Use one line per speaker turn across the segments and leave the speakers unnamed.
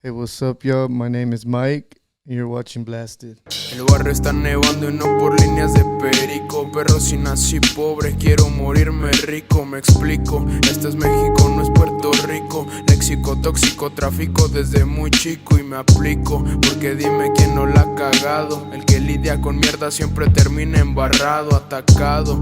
Hey, what's up, y'all? My name is Mike, and you're watching Blasted.
El barrio está nevando y no por líneas de perico. Pero si nací pobre, quiero morirme rico. Me explico, este es México, no es Puerto Rico. Léxico tóxico, tráfico desde muy chico y me aplico. Porque dime quién no la ha cagado. El que lidia con mierda siempre termina embarrado, atacado.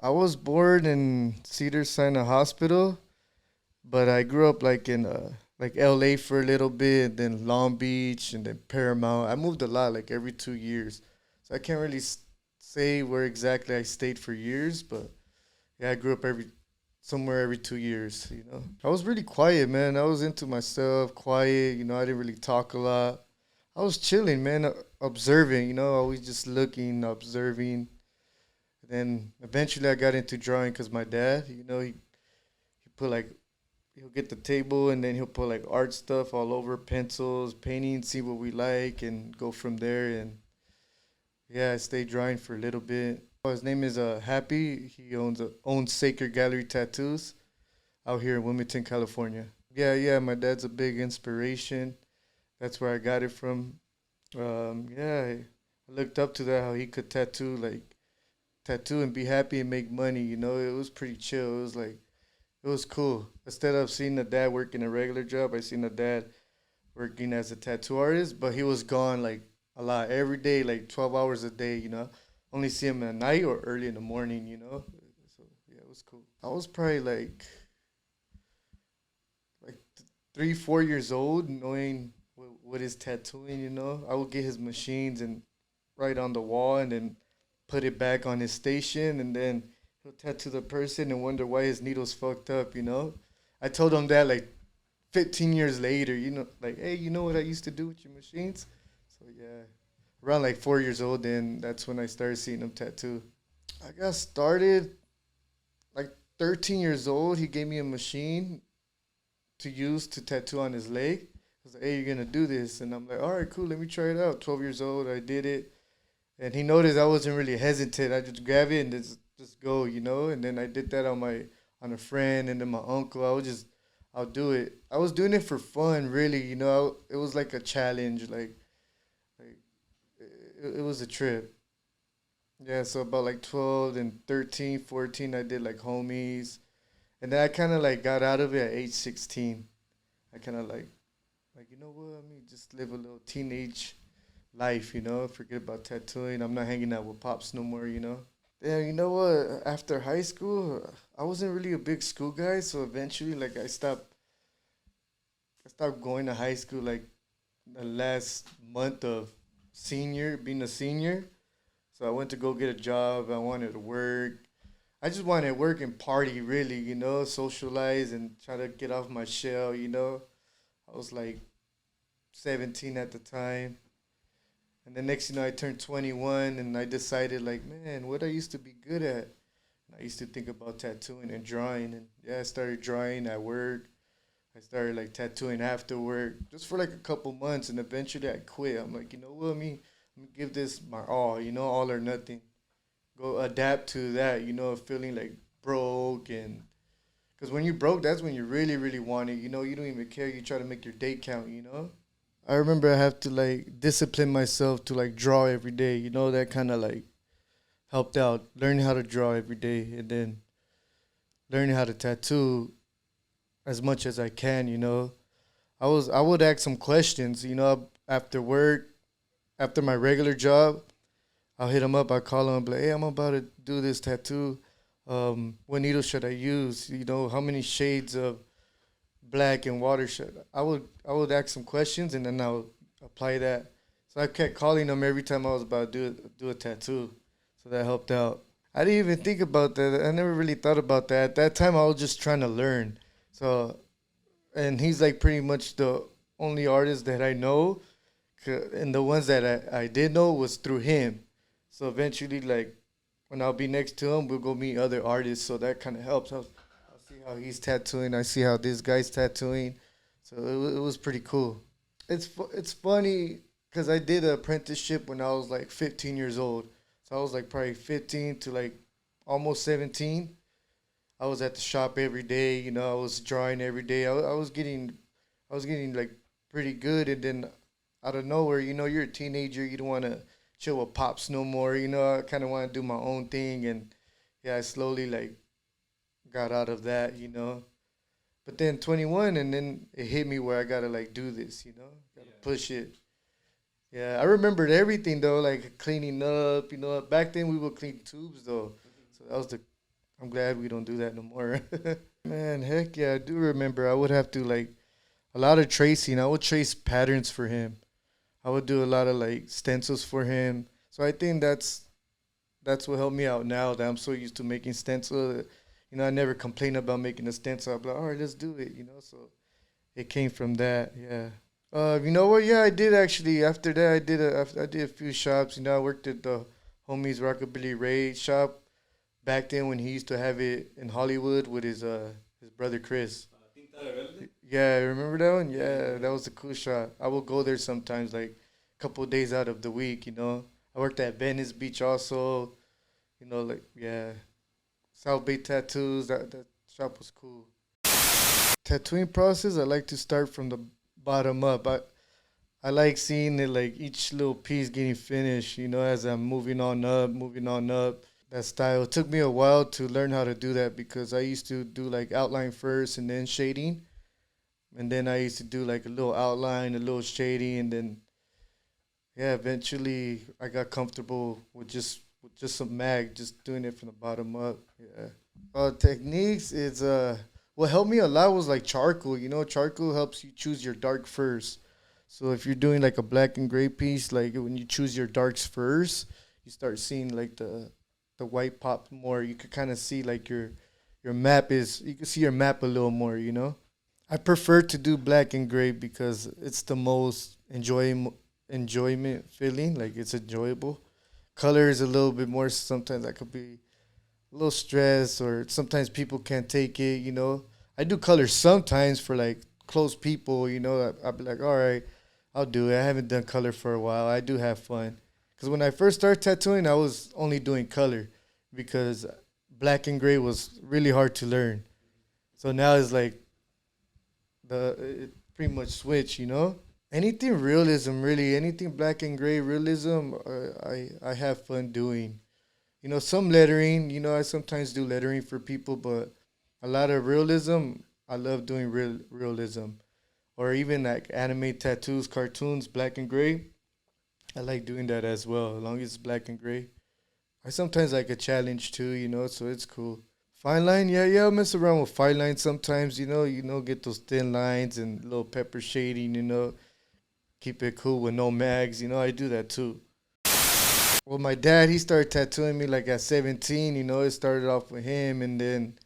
I was born in Cedars-Sinai Hospital, but I grew up like LA for a little bit, then Long Beach, and then Paramount. I moved a lot, like every 2 years, so I can't really say where exactly I stayed for years. But yeah, I grew up somewhere every 2 years. I was really quiet, man. I was into myself, quiet. I didn't really talk a lot. I was chilling, man, observing. Always just looking, observing. Then eventually I got into drawing because my dad, he put like he'll get the table and then he'll put like art stuff all over, pencils, painting, see what we like, and go from there. And yeah, I stayed drawing for a little bit. His name is Happy. He owns Sacred Gallery Tattoos out here in Wilmington, California. Yeah. My dad's a big inspiration. That's where I got it from. Yeah, I looked up to that how he could tattoo and be happy and make money. It was pretty chill. It was cool. Instead of seeing a dad working a regular job, I seen a dad working as a tattoo artist, but he was gone like a lot every day, like 12 hours a day. Only see him at night or early in the morning. So yeah, it was cool. I was probably like 3, 4 years old, knowing what is tattooing. I would get his machines and write on the wall, and then put it back on his station, and then he'll tattoo the person and wonder why his needle's fucked up. I told him that like 15 years later, like, hey, you know what I used to do with your machines? So yeah, around like 4 years old, then that's when I started seeing him tattoo. I got started like 13 years old. He gave me a machine to use to tattoo on his leg. I was like, hey, you're gonna do this, and I'm like, all right, cool, let me try it out. 12 years old, I did it. And he noticed I wasn't really hesitant. I just grab it and just go. And then I did that on a friend and then my uncle. I'll do it. I was doing it for fun, really. It was like a challenge, like it was a trip. Yeah, so about like 12 and 13, 14, I did like homies, and then I kind of like got out of it at age 16. I kind of like you know what? I mean, just live a little teenage life. Forget about tattooing. I'm not hanging out with pops no more. Yeah, you know what? After high school, I wasn't really a big school guy, so eventually, like, I stopped going to high school like the last month of being a senior. So I went to go get a job. I wanted to work. I just wanted to work and party, really. Socialize and try to get off my shell. I was like 17 at the time. And the next, I turned 21 and I decided, like, man, what I used to be good at. And I used to think about tattooing and drawing. And yeah, I started drawing at work. I started like tattooing after work just for like a couple months. And eventually I quit. I'm like, you know what, let me give this my all or nothing. Go adapt to that, feeling like broke. And because when you broke, that's when you really, really want it. You don't even care. You try to make your day count. I remember I have to like discipline myself to like draw every day. That kind of like helped out. Learning how to draw every day, and then learning how to tattoo as much as I can. I would ask some questions. After work, after my regular job, I'll hit them up. I call them, like, hey, I'm about to do this tattoo. What needle should I use? How many shades of black and watershed. I would ask some questions and then I would apply that. So I kept calling them every time I was about to do a tattoo. So that helped out. I didn't even think about that. I never really thought about that. At that time I was just trying to learn. So and he's like pretty much the only artist that I know, and the ones that I did know was through him. So eventually, like, when I'll be next to him, we'll go meet other artists. So that kind of helps. I'll see how he's tattooing. I see how this guy's tattooing. So it was pretty cool. It's funny because I did an apprenticeship when I was like 15 years old. So I was like probably 15 to like almost 17. I was at the shop every day. I was drawing every day. I was getting like pretty good, and then out of nowhere, you're a teenager, you don't want to chill with pops no more. I kind of want to do my own thing, and yeah, I slowly like got out of that. But then 21, and then it hit me where I gotta like do this, gotta push it. Yeah, I remembered everything though, like cleaning up. Back then we would clean tubes though, so that was the. I'm glad we don't do that no more. Man, heck yeah, I do remember. I would have to like a lot of tracing. I would trace patterns for him. I would do a lot of like stencils for him. So I think that's what helped me out now that I'm so used to making stencils. I never complain about making a stencil. I'm like, all right, let's do it. So it came from that. Yeah. You know what? Yeah, I did actually. After that, I did a few shops. I worked at the homies Rockabilly Ray shop back then when he used to have it in Hollywood with his brother Chris. Yeah, remember that one? Yeah, that was a cool shot. I will go there sometimes, like a couple of days out of the week. I worked at Venice Beach also. Like yeah, South Bay Tattoos. That shop was cool. Tattooing process, I like to start from the bottom up. I like seeing it like each little piece getting finished. As I'm moving on up, moving on up. That style. It took me a while to learn how to do that because I used to do like outline first and then shading. And then I used to do like a little outline, a little shading, and then yeah, eventually I got comfortable with just some mag, just doing it from the bottom up. Yeah. Techniques is what helped me a lot was like charcoal. Charcoal helps you choose your dark first. So if you're doing like a black and gray piece, like when you choose your darks first, you start seeing like the white pop more. You could kind of see like your map is you can see your map a little more. I prefer to do black and gray because it's the most enjoyment feeling. Like it's enjoyable. Color is a little bit more. Sometimes I could be a little stressed, or sometimes people can't take it. I do color sometimes for like close people. I'll be like, all right, I'll do it. I haven't done color for a while. I do have fun because when I first started tattooing, I was only doing color because black and gray was really hard to learn. So now it's like it pretty much switch. Anything realism, really, anything black and gray realism, I have fun doing. Some lettering. I sometimes do lettering for people, but a lot of realism. I love doing realism, or even like anime tattoos, cartoons, black and gray. I like doing that as well, as long as it's black and gray. I sometimes like a challenge too, so it's cool. Fine line, yeah, yeah. I mess around with fine lines sometimes, get those thin lines and little pepper shading, keep it cool with no mags, I do that too. Well, my dad, he started tattooing me like at 17, it started off with him, and then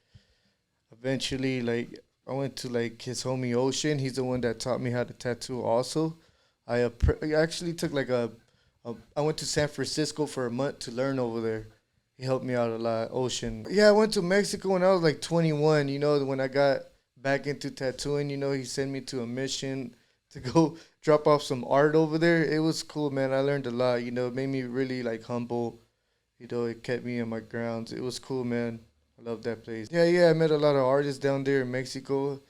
eventually, like, I went to like his homie Ocean. He's the one that taught me how to tattoo also. I actually took like I went to San Francisco for a month to learn over there. He helped me out a lot. Ocean. Yeah, I went to Mexico when I was like 21. When I got back into tattooing, he sent me to a mission to go drop off some art over there. It was cool, man. I learned a lot. It made me really like humble. It kept me on my grounds. It was cool, man. I love that place. Yeah, yeah. I met a lot of artists down there in Mexico.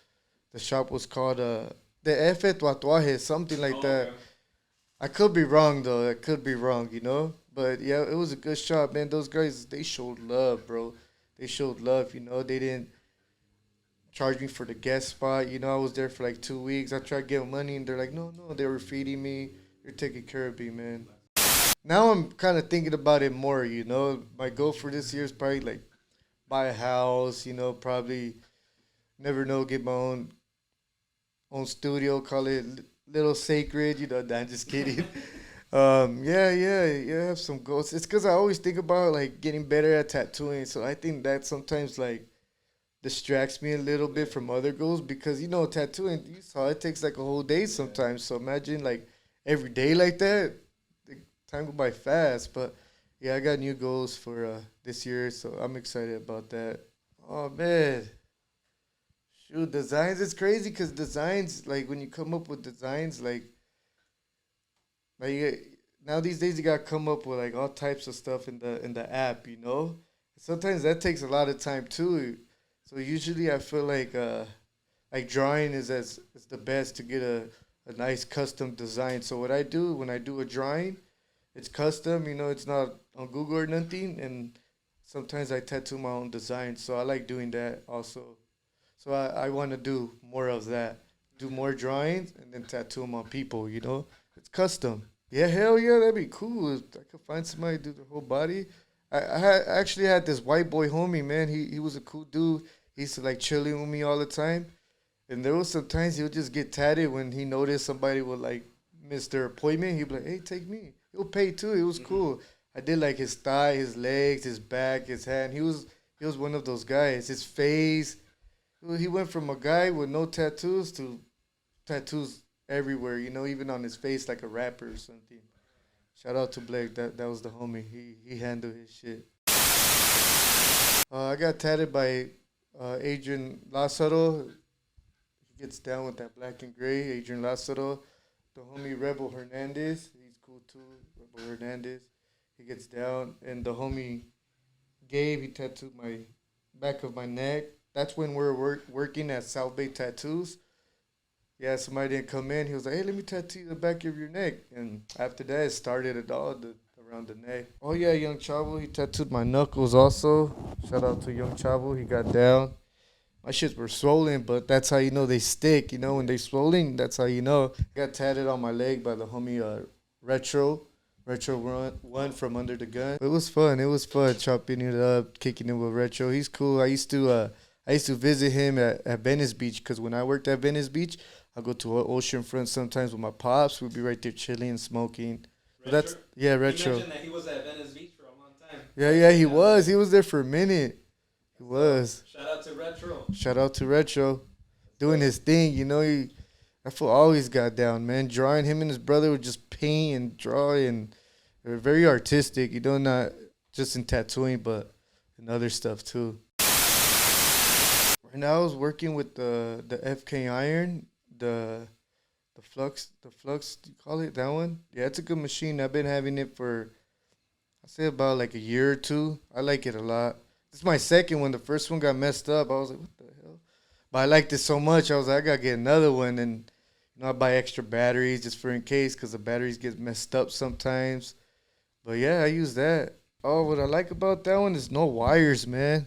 The shop was called the Efe Tatuaje, something like that. I could be wrong though. I could be wrong. But yeah, it was a good shot, man. Those guys, they showed love, bro. They showed love. They didn't charge me for the guest spot. I was there for like 2 weeks. I tried to get money, and they're like, no, no. They were feeding me. They're taking care of me, man. Now I'm kind of thinking about it more. My goal for this year is probably like buy a house. Probably never know, get my own studio. Call it little sacred. Nah, I'm just kidding. Yeah, yeah, yeah. I have some goals. It's because I always think about like getting better at tattooing. So I think that sometimes like distracts me a little bit from other goals because tattooing. You saw it takes like a whole day sometimes. So imagine like every day like that. The time go by fast. But yeah, I got new goals for this year, so I'm excited about that. Oh man, shoot, designs is crazy because designs like when you come up with designs like now these days you gotta come up with like all types of stuff in the app. Sometimes that takes a lot of time too. So usually I feel like drawing is the best to get a a nice custom design. So what I do when I do a drawing, it's custom. It's not on Google or nothing. And sometimes I tattoo my own design. So I like doing that also. So I want to do more of that. Do more drawings and then tattoo them on people. It's custom. Yeah, hell yeah, that'd be cool. If I could find somebody to do the whole body. I actually had this white boy homie, man. He was a cool dude. He used to like chilling with me all the time. And there was sometimes he would just get tatted when he noticed somebody would like miss their appointment. He'd be like, "Hey, take me." He'll pay too. It was cool. I did like his thigh, his legs, his back, his hand. He was one of those guys. His face. He went from a guy with no tattoos to tattoos everywhere. Even on his face like a rapper or something. Shout out to Blake. That was the homie. He handled his shit. I got tatted by Adrian Lazaro. He gets down with that black and gray. Adrian Lazaro. The homie Rebel Hernandez. He's cool too. Rebel Hernandez. He gets down. And the homie Gabe, he tattooed my back of my neck. That's when we were working at South Bay Tattoos. Yeah, somebody didn't come in. He was like, "Hey, let me tattoo the back of your neck." And after that, it started it all around the neck. Oh, yeah, Young Chavo. He tattooed my knuckles also. Shout out to Young Chavo. He got down. My shits were swollen, but that's how you know they stick. When they swollen, that's how you know. Got tatted on my leg by the homie Retro. Retro one from Under the Gun. It was fun. It was fun chopping it up, kicking it with Retro. He's cool. I used to visit him at Venice Beach because when I worked at Venice Beach, I go to Oceanfront sometimes with my pops. We'd be right there chilling, smoking. But
Retro?
yeah,
You
Retro.
mentioned that he was at Venice Beach for a long time.
Yeah, he was. He was there for a minute. He was.
Shout out to Retro.
Shout out to Retro, doing his thing. That fool always got down, man. Drawing, him and his brother would just paint and draw, and they were very artistic. Not just in tattooing, but in other stuff too. Right now, I was working with the FK Iron, the flux. Do you call it that one? Yeah, it's a good machine. I've been having it for I say about like a year or two. I like it a lot. This is my second one. The first one got messed up. I was like, what the hell? But I liked it so much. I was like, I gotta get another one, and I buy extra batteries just for in case, because the batteries get messed up sometimes. But yeah, I use that. Oh, what I like about that one is no wires, man.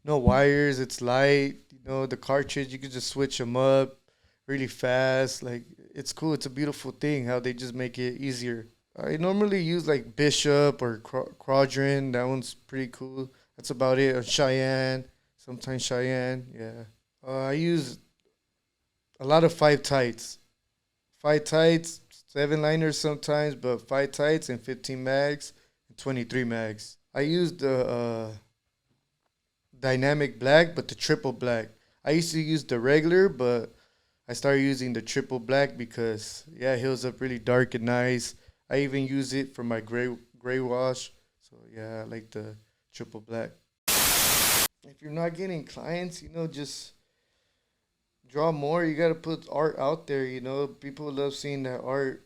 No wires. It's light. The cartridge, you can just switch them up really fast. Like, it's cool. It's a beautiful thing how they just make it easier. I normally use like Bishop or Quadrant. That one's pretty cool. That's about it. Or Cheyenne. Sometimes Cheyenne. Yeah. I use a lot of 5 tights. 5 tights, 7 liners sometimes, but 5 tights and 15 mags and 23 mags. I use the dynamic black, but the triple black. I used to use the regular, but I started using the triple black because it heals up really dark and nice. I even use it for my gray wash. So yeah, I like the triple black. If you're not getting clients, just draw more. You gotta put art out there. People love seeing that art.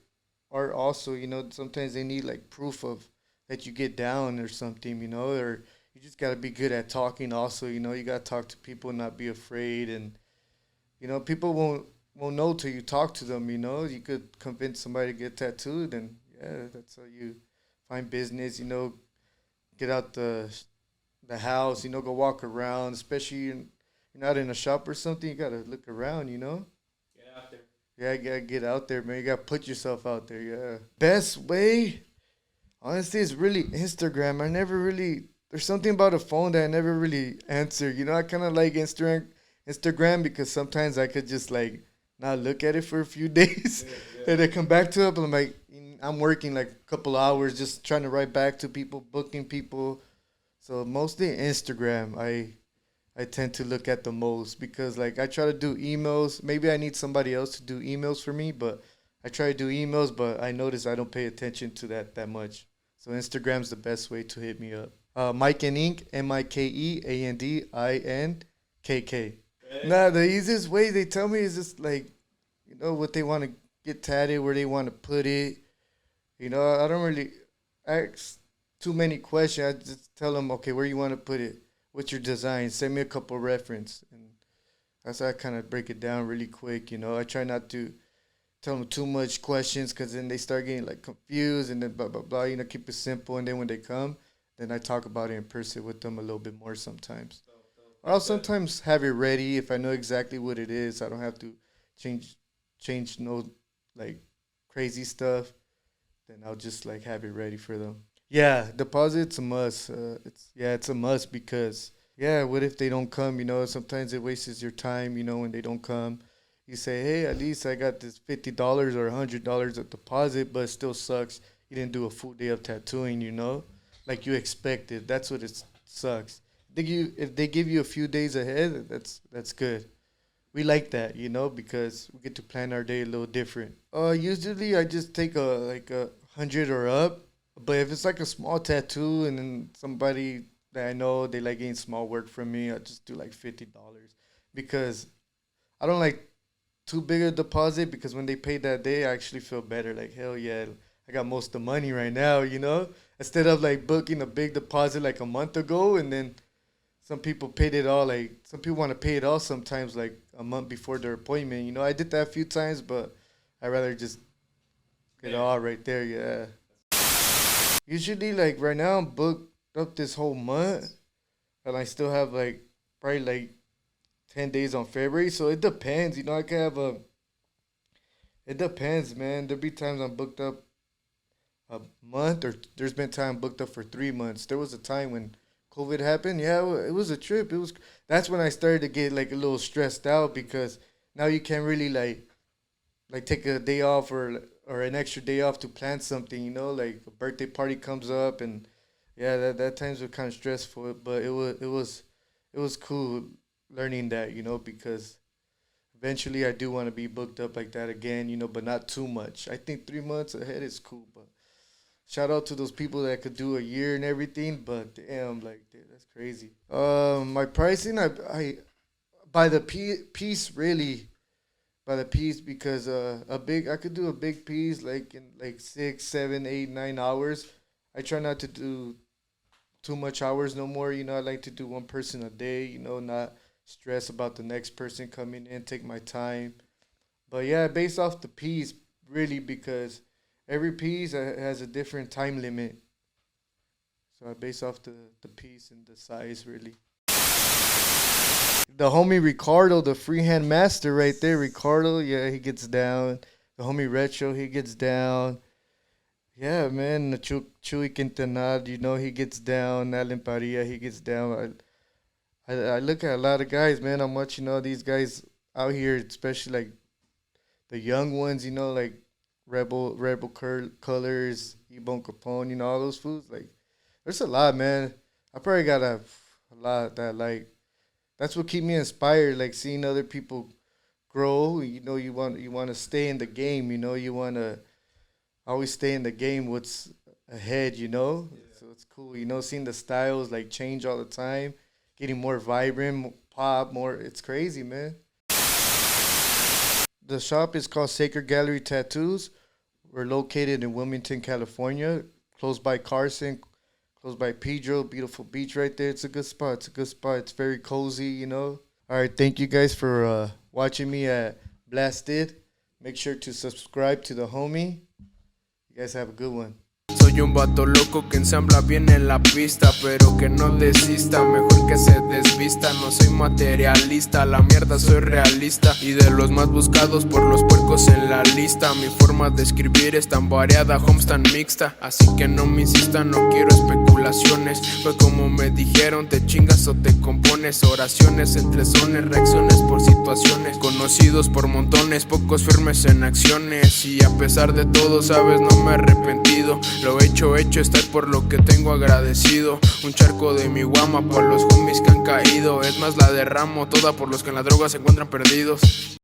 Art also, sometimes they need like proof of that you get down or something. Or you just gotta be good at talking. Also, you gotta talk to people and not be afraid. And people won't know till you talk to them. You could convince somebody to get tattooed, and that's how you find business. Get out the house. Go walk around, especially you're not in a shop or something. You gotta look around.
Get out there.
Yeah, you gotta get out there, man. You gotta put yourself out there. Yeah. Best way, honestly, is really Instagram. I never really. There's something about a phone that I never really answer. I kind of like Instagram because sometimes I could just like not look at it for a few days and then come back to it. But I'm working like a couple hours just trying to write back to people, booking people. So mostly Instagram. I tend to look at the most because like I try to do emails. Maybe I need somebody else to do emails for me, but I try to do emails, but I notice I don't pay attention to that much. So Instagram's the best way to hit me up. MIKEANDINKK, MIKEANDINKK. Nah, the easiest way they tell me is just like, what they want to get tatted, where they want to put it. I don't really ask too many questions. I just tell them, okay, where you want to put it? What's your design? Send me a couple reference. And that's how I kind of break it down really quick. I try not to tell them too much questions because then they start getting like confused and then blah blah blah. Keep it simple. And then when they come, then I talk about it in person with them a little bit more sometimes. Or I'll sometimes have it ready if I know exactly what it is. I don't have to change no like crazy stuff. Then I'll just like have it ready for them. Yeah, deposit's a must. It's a must because what if they don't come? Sometimes it wastes your time. When they don't come, you say, hey, at least I got this $50 or $100 of deposit, but it still sucks. You didn't do a full day of tattooing. Like you expected. That's what it sucks. If they give you a few days ahead, that's good. We like that, because we get to plan our day a little different. Usually I just take a 100 or up, but if it's like a small tattoo and then somebody that I know they like getting small work from me, I just do like $50 because I don't like too big a deposit because when they pay that day, I actually feel better. Like hell yeah, I got most of the money right now, instead of like booking a big deposit like a month ago and then. Some people paid it all. Like some people want to pay it all sometimes, like a month before their appointment. I did that a few times, but I'd rather just get it all right there. Yeah. Usually, like right now, I'm booked up this whole month, and I still have like probably like 10 days on February. So it depends. I can have a. It depends, man. There'll be times I'm booked up a month, or there's been time booked up for 3 months. There was a time when COVID happened. Yeah, it was a trip. That's when I started to get like a little stressed out because now you can't really like take a day off or an extra day off to plan something. Like a birthday party comes up and that times were kind of stressful. But it was cool learning that because eventually I do want to be booked up like that again. But not too much. I think 3 months ahead is cool, but. Shout out to those people that could do a year and everything, but damn, like that's crazy. My pricing, I by the piece really, by the piece because I could do a big piece like in like 6, 7, 8, 9 hours. I try not to do too much hours no more. I like to do one person a day. Not stress about the next person coming in. Take my time, but yeah, based off the piece really because. Every piece has a different time limit. So I base off the piece and the size, really. The homie Ricardo, the freehand master right there. Ricardo, yeah, he gets down. The homie Retro, he gets down. Yeah, man, the Chuy Quintanad, he gets down. Alan Paria, he gets down. I look at a lot of guys, man. I'm watching all these guys out here, especially like the young ones, like Rebel Colors, Ebon Capone, all those foods. Like, there's a lot, man. I probably got a lot that like. That's what keep me inspired. Like seeing other people grow. You want to stay in the game. You want to always stay in the game. What's ahead. Yeah. So it's cool. Seeing the styles like change all the time, getting more vibrant, pop more. It's crazy, man. The shop is called Sacred Gallery Tattoos. We're located in Wilmington, California, close by Carson, close by Pedro. Beautiful beach right there. It's a good spot. It's very cozy, All right, thank you guys for watching me at BLAZTED. Make sure to subscribe to the homie. You guys have a good one.
Soy un vato loco que ensambla bien en la pista, pero que no desista, mejor que se desvista. No soy materialista, la mierda soy realista, y de los más buscados por los puercos en la lista. Mi forma de escribir es tan variada, homes tan mixta, así que no me insistan, no quiero especulaciones. Fue como me dijeron, te chingas o te compones. Oraciones entre sones, reacciones por situaciones, conocidos por montones, pocos firmes en acciones. Y a pesar de todo, sabes, no me he arrepentido. Lo hecho, estar por lo que tengo agradecido. Un charco de mi guama por los homies que han caído. Es más, la derramo toda por los que en la droga se encuentran perdidos.